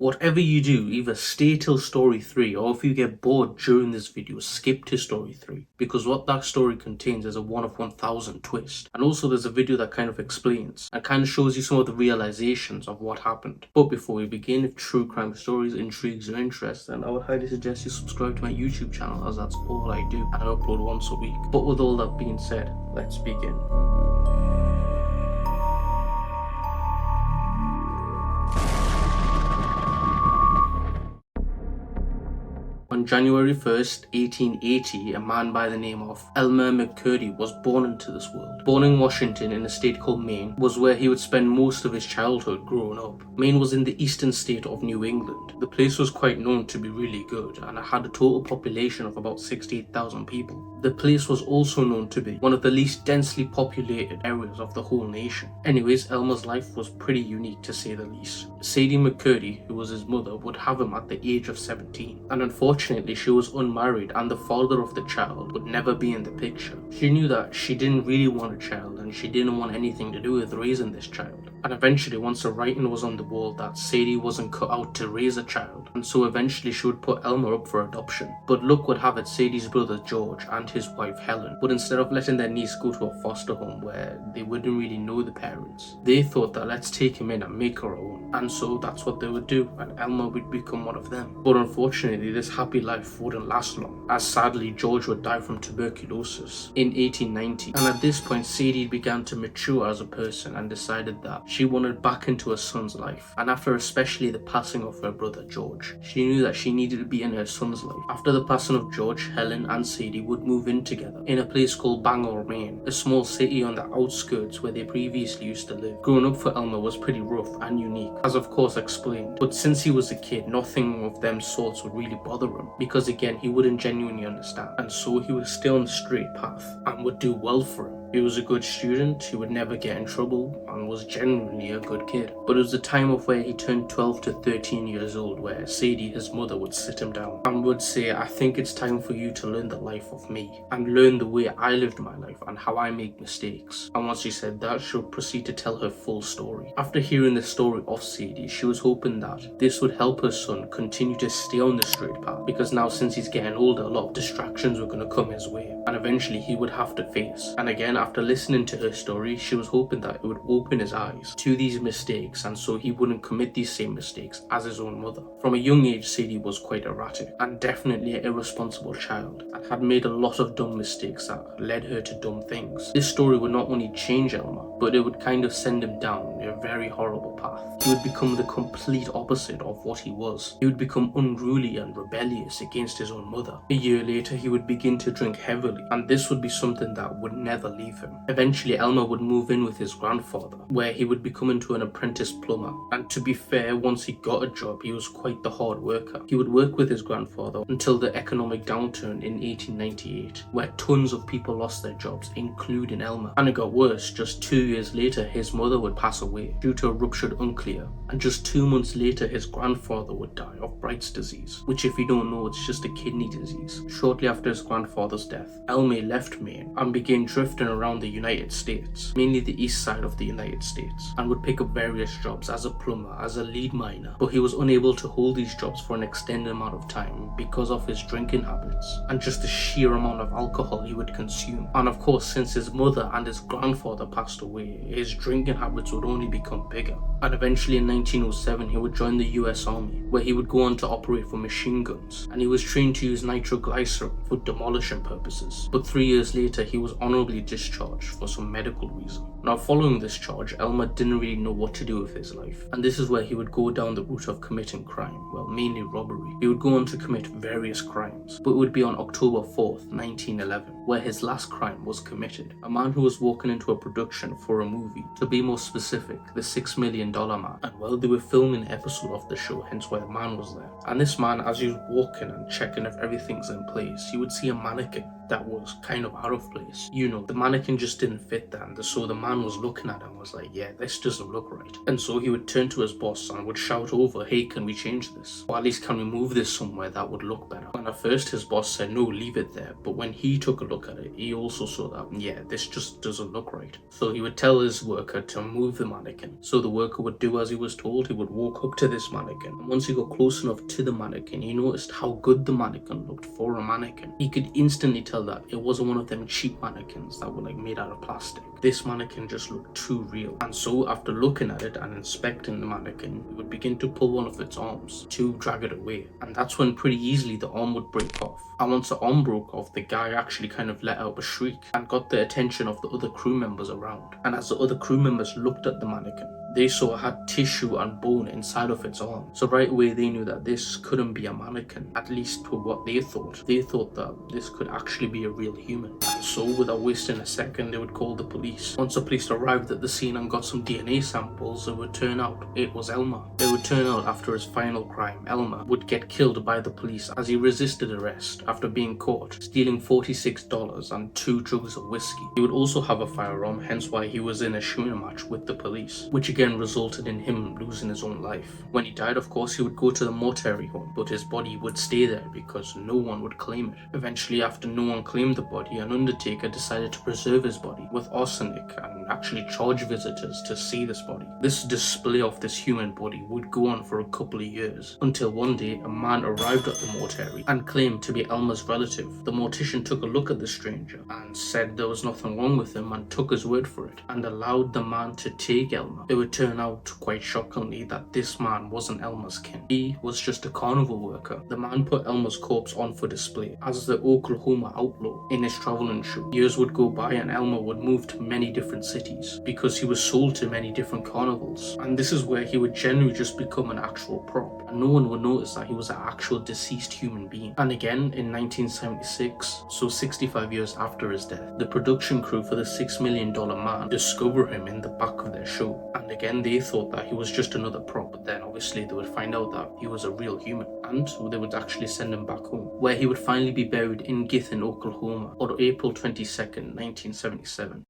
Whatever you do, either stay till story 3, or if you get bored during this video, skip to story 3, because what that story contains is a 1 of 1000 twist. And also there's a video that kind of explains and kind of shows you some of the realizations of what happened. But before we begin, if true crime stories intrigues your interest, then I would highly suggest you subscribe to my YouTube channel, as that's all I do, and I upload once a week. But with all that being said, let's begin. On January 1st, 1880, a man by the name of Elmer McCurdy was born into this world. Born in Washington in a state called Maine, was where he would spend most of his childhood growing up. Maine was in the eastern state of New England. The place was quite known to be really good and it had a total population of about 68,000 people. The place was also known to be one of the least densely populated areas of the whole nation. Anyways, Elmer's life was pretty unique to say the least. Sadie McCurdy, who was his mother, would have him at the age of 17, and unfortunately she was unmarried and the father of the child would never be in the picture. She knew that she didn't really want a child and she didn't want anything to do with raising this child. And eventually, once the writing was on the wall that Sadie wasn't cut out to raise a child, and so eventually she would put Elmer up for adoption. But luck would have it, Sadie's brother George and his wife Helen would, instead of letting their niece go to a foster home where they wouldn't really know the parents, they thought that let's take him in and make her own. And so that's what they would do, and Elmer would become one of them. But unfortunately, this happy life wouldn't last long, as sadly George would die from tuberculosis in 1890. And at this point, Sadie began to mature as a person and decided that she wanted back into her son's life. And after especially the passing of her brother George, she knew that she needed to be in her son's life. After the passing of George, Helen and Sadie would move in together in a place called Bangor, Maine, a small city on the outskirts where they previously used to live. Growing up for Elmer was pretty rough and unique, as of course explained, but since he was a kid, nothing of them sorts would really bother him, because again, he wouldn't genuinely understand, and so he would stay on the straight path and would do well for him. He was a good student, he would never get in trouble, and was genuinely a good kid. But it was the time of where he turned 12 to 13 years old where Sadie, his mother, would sit him down and would say, I think it's time for you to learn the life of me and learn the way I lived my life and how I make mistakes. And once she said that, she would proceed to tell her full story. After hearing the story of Sadie, she was hoping that this would help her son continue to stay on the straight path, because now since he's getting older, a lot of distractions were going to come his way and eventually he would have to face. And again, after listening to her story, she was hoping that it would open his eyes to these mistakes and so he wouldn't commit these same mistakes as his own mother. From a young age, Sadie was quite erratic and definitely an irresponsible child and had made a lot of dumb mistakes that led her to dumb things. This story would not only change Elmer, but it would kind of send him down a very horrible path. He would become the complete opposite of what he was. He would become unruly and rebellious against his own mother. A year later, he would begin to drink heavily, and this would be something that would never leave him. Eventually, Elmer would move in with his grandfather, where he would become into an apprentice plumber. And to be fair, once he got a job, he was quite the hard worker. He would work with his grandfather until the economic downturn in 1898, where tons of people lost their jobs, including Elmer. And it got worse. Just 2 years later, his mother would pass away due to a ruptured unclear. And just 2 months later, his grandfather would die of Bright's disease, which if you don't know, it's just a kidney disease. Shortly after his grandfather's death, Elmer left Maine and began drifting around the United States, mainly the east side of the United States, and would pick up various jobs as a plumber, as a lead miner, but he was unable to hold these jobs for an extended amount of time because of his drinking habits and just the sheer amount of alcohol he would consume. And of course, since his mother and his grandfather passed away, his drinking habits would only become bigger. And eventually in 1907, he would join the US Army, where he would go on to operate for machine guns, and he was trained to use nitroglycerin for demolition purposes. But 3 years later, he was honorably discharged for some medical reason. Now, following this charge, Elmer didn't really know what to do with his life, and this is where he would go down the route of committing crime, well, mainly robbery. He would go on to commit various crimes, but it would be on October 4th, 1911, where his last crime was committed. A man who was walking into a production for a movie, to be more specific, the $6 Million Man, and well, they were filming an episode of the show, hence why the man was there. And this man, as he was walking and checking if everything's in place, he would see a mannequin that was kind of out of place. You know, the mannequin just didn't fit that, and so the man was looking at it and was like, yeah, this doesn't look right. And so he would turn to his boss and would shout over, hey, can we change this? Or at least can we move this somewhere that would look better? And at first his boss said, no, leave it there. But when he took a look at it, he also saw that, yeah, this just doesn't look right. So he would tell his worker to move the mannequin. So the worker would do as he was told. He would walk up to this mannequin. And once he got close enough to the mannequin, he noticed how good the mannequin looked for a mannequin. He could instantly tell that it wasn't one of them cheap mannequins that were like made out of plastic. This mannequin just looked too real. And so after looking at it and inspecting the mannequin, he would begin to pull one of its arms to drag it away. And that's when pretty easily the arm would break off. And once the arm broke off, the guy actually kind of let out a shriek and got the attention of the other crew members around. And as the other crew members looked at the mannequin, they saw it had tissue and bone inside of its arm. So right away they knew that this couldn't be a mannequin, at least to what they thought. They thought that this could actually be a real human. And so without wasting a second, they would call the police. Once the police arrived at the scene and got some DNA samples, it would turn out it was Elmer. It would turn out after his final crime, Elmer would get killed by the police as he resisted arrest after being caught stealing $46 and 2 jugs of whiskey. He would also have a firearm, hence why he was in a shooting match with the police, which again resulted in him losing his own life. When he died, of course, he would go to the mortuary home, but his body would stay there because no one would claim it. Eventually, after no one claimed the body, an undertaker decided to preserve his body with arsenic and actually charge visitors to see this body. This display of this human body would go on for a couple of years, until one day a man arrived at the mortuary and claimed to be Elmer's relative. The mortician took a look at the stranger and said there was nothing wrong with him and took his word for it and allowed the man to take Elmer. It would turn out quite shockingly that this man wasn't Elmer's kin. He was just a carnival worker. The man put Elmer's corpse on for display as the Oklahoma outlaw in his traveling show. Years would go by and Elmer would move to many different cities because he was sold to many different carnivals, and this is where he would generally just become an actual prop and no one would notice that he was an actual deceased human being. And again in 1976, so 65 years after his death, the production crew for the $6 Million Man discover him in the back of their show, and again they thought that he was just another prop, but then obviously they would find out that he was a real human, and they would actually send him back home, where he would finally be buried in Githin, Oklahoma on April 22nd, 1977.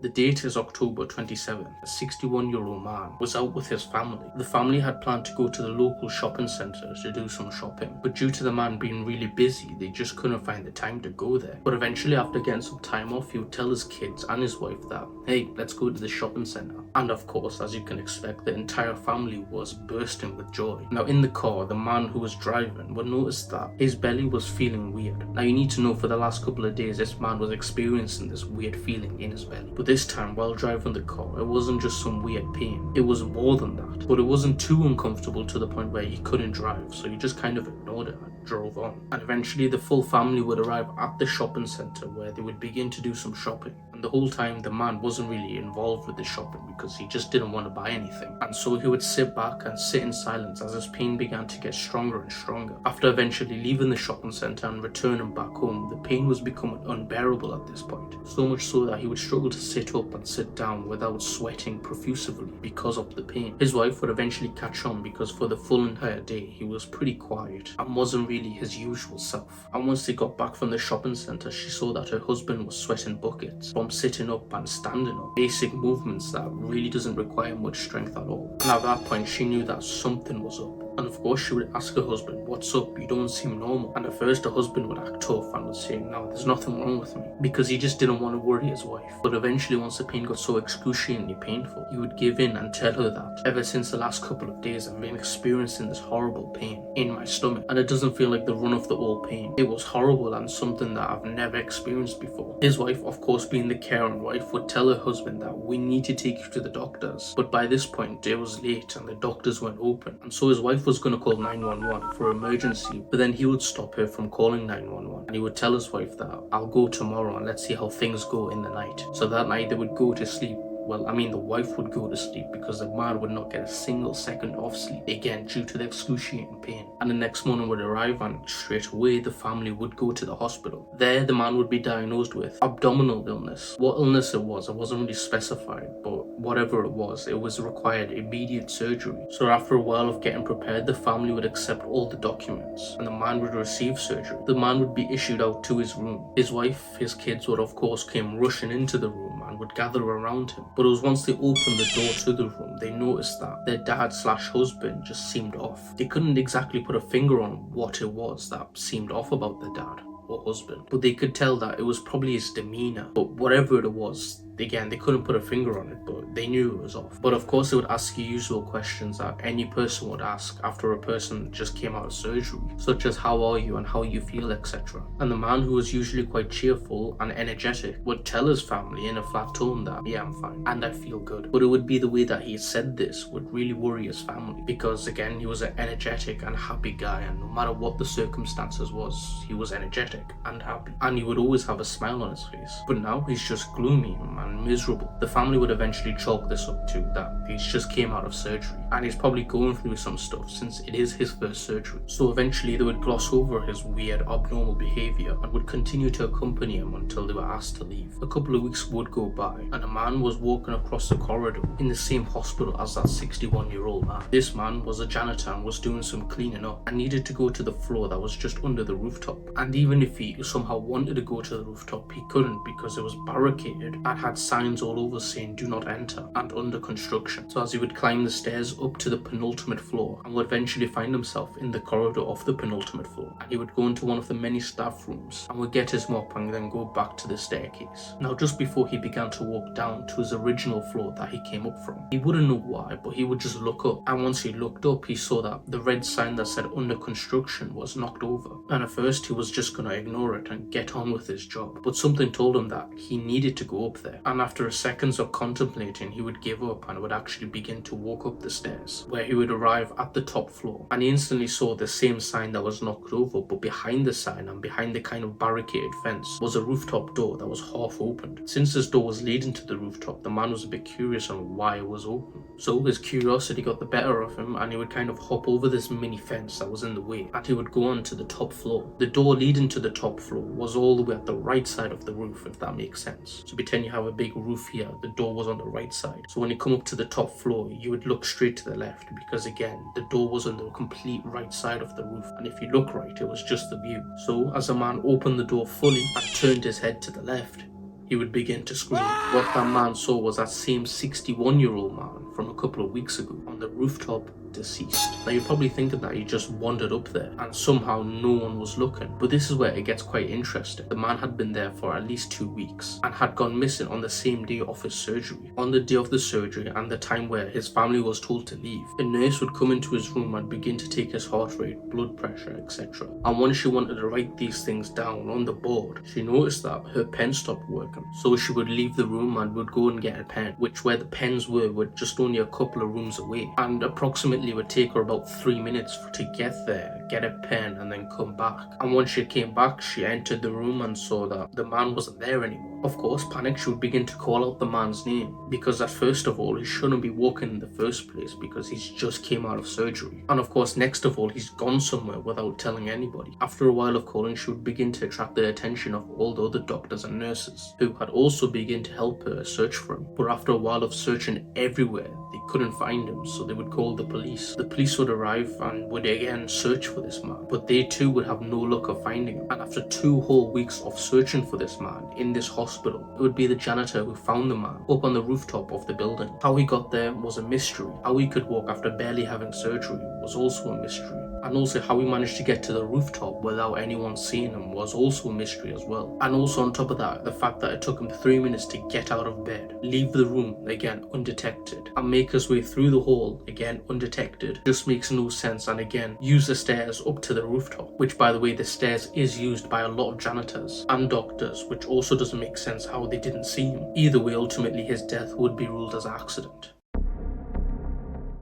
The date is October 27th. A 61-year-old man was out with his family. The family had planned to go to the local shopping centre to do some shopping, but due to the man being really busy, they just couldn't find the time to go there. But eventually, after getting some time off, he would tell his kids and his wife that, hey, let's go to the shopping centre. And of course, as you can expect, the entire family was bursting with joy. Now in the car, the man who was driving would notice that his belly was feeling weird. Now you need to know, for the last couple of days, this man was experiencing this weird feeling in his belly. But this time, while driving the car, it wasn't just some weird pain. It was more than that. But it wasn't too uncomfortable to the point where he couldn't drive, so he just kind of ignored it and drove on. And eventually the full family would arrive at the shopping centre where they would begin to do some shopping. And the whole time the man wasn't really involved with the shopping because he just didn't want to buy anything. And so he would sit back and sit in silence as his pain began to get stronger and stronger. After eventually leaving the shopping centre and returning back home, the pain was becoming unbearable at this point. So much so that he would struggle to sit up and sit down without sweating profusely because of the pain. His wife would eventually catch on because for the full entire day he was pretty quiet and wasn't really his usual self. And once they got back from the shopping centre, she saw that her husband was sweating buckets from sitting up and standing up, basic movements that really doesn't require much strength at all. And at that point she knew that something was up. And of course she would ask her husband, what's up, you don't seem normal. And at first her husband would act tough and would say, no, there's nothing wrong with me, because he just didn't want to worry his wife. But eventually, once the pain got so excruciatingly painful, he would give in and tell her that ever since the last couple of days I've been experiencing this horrible pain in my stomach, and it doesn't feel like the run of the old pain. It was horrible and something that I've never experienced before. His wife, of course being the caring wife, would tell her husband that we need to take you to the doctors. But by this point it was late and the doctors weren't open, and so his wife was going to call 911 for emergency, but then he would stop her from calling 911 and he would tell his wife that I'll go tomorrow and let's see how things go in the night. So that night they would go to sleep Well, I mean, the wife would go to sleep because the man would not get a single second of sleep, again due to the excruciating pain. And the next morning would arrive, and straight away the family would go to the hospital. There, the man would be diagnosed with abdominal illness. What illness it wasn't really specified, but whatever it was required immediate surgery. So after a while of getting prepared, the family would accept all the documents, and the man would receive surgery. The man would be issued out to his room. His wife, his kids would of course came rushing into the room and would gather around him. But it was once they opened the door to the room, they noticed that their dad/husband just seemed off. They couldn't exactly put a finger on what it was that seemed off about the dad or husband, but they could tell that it was probably his demeanor. But whatever it was, again, they couldn't put a finger on it, but they knew it was off. But of course, they would ask you usual questions that any person would ask after a person just came out of surgery, such as how are you and how you feel, etc. And the man, who was usually quite cheerful and energetic, would tell his family in a flat tone that, yeah, I'm fine and I feel good. But it would be the way that he said this would really worry his family, because again, he was an energetic and happy guy, and no matter what the circumstances was, he was energetic and happy, and he would always have a smile on his face. But now he's just gloomy and miserable. The family would eventually chalk this up to that he just came out of surgery and he's probably going through some stuff since it is his first surgery. So eventually they would gloss over his weird abnormal behavior and would continue to accompany him until they were asked to leave. A couple of weeks would go by and a man was walking across the corridor in the same hospital as that 61-year-old man. This man was a janitor and was doing some cleaning up and needed to go to the floor that was just under the rooftop. And even if he somehow wanted to go to the rooftop, he couldn't because it was barricaded and had signs all over saying do not enter and under construction. So as he would climb the stairs up to the penultimate floor and would eventually find himself in the corridor of the penultimate floor, and he would go into one of the many staff rooms and would get his mop and then go back to the staircase. Now just before he began to walk down to his original floor that he came up from, he wouldn't know why, but he would just look up, and once he looked up he saw that the red sign that said under construction was knocked over. And at first he was just gonna ignore it and get on with his job, but something told him that he needed to go up there. And after seconds of contemplating, he would give up and would actually begin to walk up the stairs, where he would arrive at the top floor, and he instantly saw the same sign that was knocked over, but behind the sign and behind the kind of barricaded fence was a rooftop door that was half opened. Since this door was leading to the rooftop, the man was a bit curious on why it was open. So his curiosity got the better of him and he would kind of hop over this mini fence that was in the way, and he would go on to the top floor. The door leading to the top floor was all the way at the right side of the roof, if that makes sense. So pretend you have a big roof here, the door was on the right side. So when you come up to the top floor, you would look straight to the left, because again, the door was on the complete right side of the roof, and if you look right, it was just the view. So as the man opened the door fully and turned his head to the left, he would begin to scream. What that man saw was that same 61-year-old man from a couple of weeks ago on the rooftop, deceased. Now you're probably thinking that he just wandered up there and somehow no one was looking, but this is where it gets quite interesting. The man had been there for at least 2 weeks and had gone missing on the same day of his surgery. On the day of the surgery and the time where his family was told to leave, a nurse would come into his room and begin to take his heart rate, blood pressure, etc. And when she wanted to write these things down on the board, she noticed that her pen stopped working. So she would leave the room and would go and get a pen, which where the pens were just only a couple of rooms away, and approximately would take her about 3 minutes to get there, get a pen, and then come back. And once she came back, she entered the room and saw that the man wasn't there anymore. Of course, panicked, she would begin to call out the man's name, because that first of all, he shouldn't be walking in the first place because he's just came out of surgery. And of course, next of all, he's gone somewhere without telling anybody. After a while of calling, she would begin to attract the attention of all the other doctors and nurses, who had also begun to help her search for him. But after a while of searching everywhere, they couldn't find him, so they would call the police. The police would arrive and would again search for this man, but they too would have no luck of finding him. And after 2 whole weeks of searching for this man in this hospital, it would be the janitor who found the man up on the rooftop of the building. How he got there was a mystery. How he could walk after barely having surgery was also a mystery. And also how he managed to get to the rooftop without anyone seeing him was also a mystery as well. And also on top of that, the fact that it took him 3 minutes to get out of bed, leave the room, again undetected, and make his way through the hall, again undetected, just makes no sense. And again, use the stairs up to the rooftop, which by the way, the stairs is used by a lot of janitors and doctors, which also doesn't make sense how they didn't see him. Either way, ultimately his death would be ruled as accident.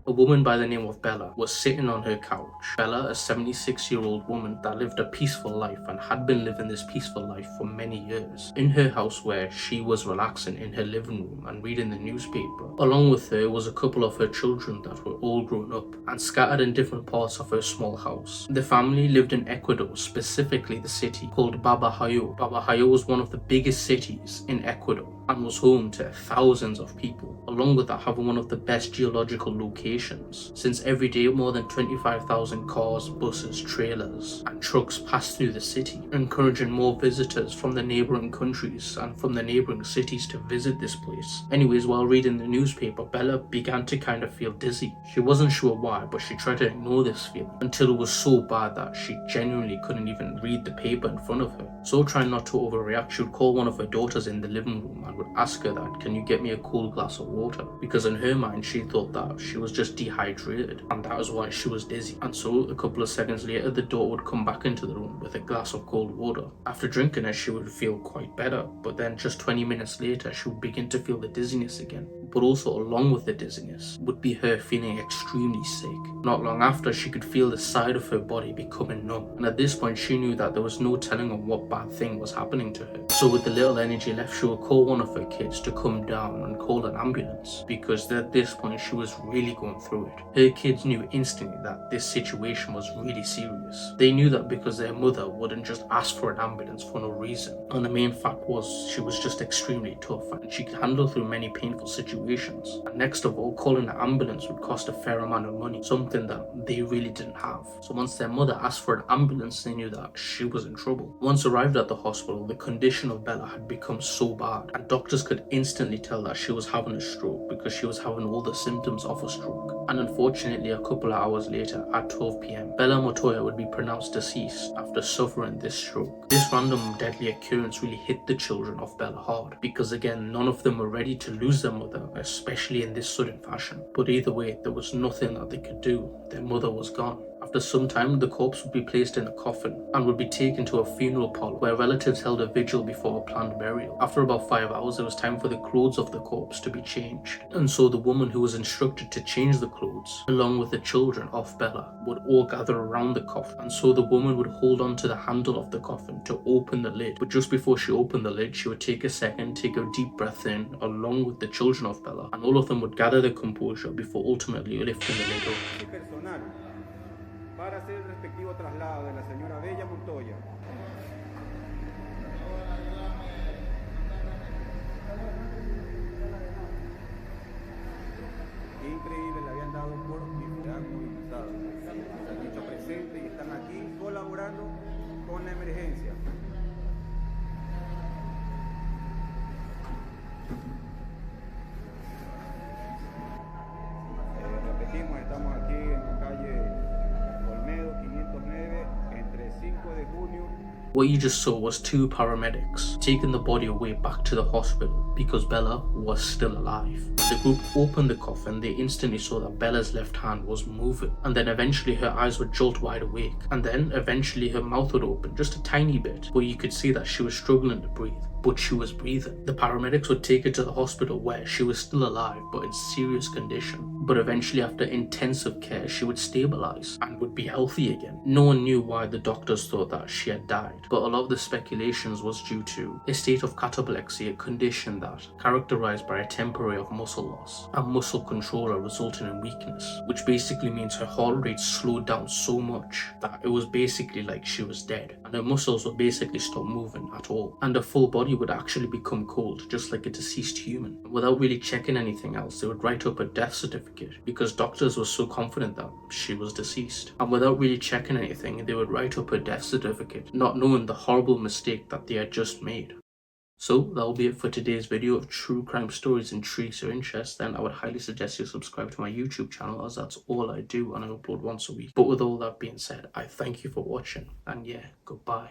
A woman by the name of Bella was sitting on her couch. Bella, a 76-year-old woman that lived a peaceful life and had been living this peaceful life for many years, in her house where she was relaxing in her living room and reading the newspaper. Along with her was a couple of her children that were all grown up and scattered in different parts of her small house. The family lived in Ecuador, specifically the city called Babahoyo. Babahoyo was one of the biggest cities in Ecuador and was home to thousands of people, along with that having one of the best geological locations, since every day more than 25,000 cars, buses, trailers and trucks pass through the city, encouraging more visitors from the neighbouring countries and from the neighbouring cities to visit this place. Anyways, while reading the newspaper, Bella began to kind of feel dizzy. She wasn't sure why, but she tried to ignore this feeling until it was so bad that she genuinely couldn't even read the paper in front of her. So trying not to overreact, she would call one of her daughters in the living room and would ask her that, can you get me a cool glass of water? Because in her mind she thought that she was just dehydrated and that is why she was dizzy. And so a couple of seconds later the daughter would come back into the room with a glass of cold water. After drinking it she would feel quite better, but then just 20 minutes later she would begin to feel the dizziness again. But also along with the dizziness would be her feeling extremely sick. Not long after, she could feel the side of her body becoming numb, and at this point she knew that there was no telling on what bad thing was happening to her. So with the little energy left, she would call one of her kids to come down and call an ambulance, because at this point she was really going through it. Her kids knew instantly that this situation was really serious. They knew that because their mother wouldn't just ask for an ambulance for no reason, and the main fact was she was just extremely tough and she could handle through many painful situations. And next of all, calling an ambulance would cost a fair amount of money, something that they really didn't have. So once their mother asked for an ambulance, they knew that she was in trouble. Once arrived at the hospital, the condition of Bella had become so bad, and doctors could instantly tell that she was having a stroke because she was having all the symptoms of a stroke. And unfortunately, a couple of hours later, at 12 p.m, Bella Montoya would be pronounced deceased after suffering this stroke. This random deadly occurrence really hit the children of Bella hard, because again, none of them were ready to lose their mother, especially in this sudden fashion. But either way, there was nothing that they could do. Their mother was gone. After some time, the corpse would be placed in a coffin and would be taken to a funeral parlor where relatives held a vigil before a planned burial. After about 5 hours, it was time for the clothes of the corpse to be changed. And so the woman who was instructed to change the clothes, along with the children of Bella, would all gather around the coffin. And so the woman would hold on to the handle of the coffin to open the lid. But just before she opened the lid, she would take a second, take a deep breath in, along with the children of Bella, and all of them would gather their composure before ultimately lifting the lid up. Para hacer el respectivo traslado de la señora Bella Montoya. Increíble, le habían dado por movilizado. Se han hecho presentes y están aquí colaborando con la emergencia. Repetimos, estamos aquí en la calle Olmedo 509 entre 5 de junio. What you just saw was two paramedics taking the body away back to the hospital because Bella was still alive. When the group opened the coffin, they instantly saw that Bella's left hand was moving, and then eventually her eyes would jolt wide awake, and then eventually her mouth would open just a tiny bit, but you could see that she was struggling to breathe. But she was breathing. The paramedics would take her to the hospital where she was still alive but in serious condition. But eventually, after intensive care, she would stabilize and would be healthy again. No one knew why the doctors thought that she had died, but a lot of the speculations was due to a state of cataplexy, a condition that characterized by a temporary of muscle loss and muscle control resulting in weakness, which basically means her heart rate slowed down so much that it was basically like she was dead, and her muscles would basically stop moving at all, and her full body would actually become cold, just like a deceased human. Without really checking anything else, they would write up a death certificate because doctors were so confident that she was deceased. And without really checking anything, they would write up a death certificate, not knowing the horrible mistake that they had just made. So that'll be it for today's video of true crime stories intrigues your interest. Then I would highly suggest you subscribe to my YouTube channel, as that's all I do and I upload once a week. But with all that being said, I thank you for watching, and yeah, goodbye.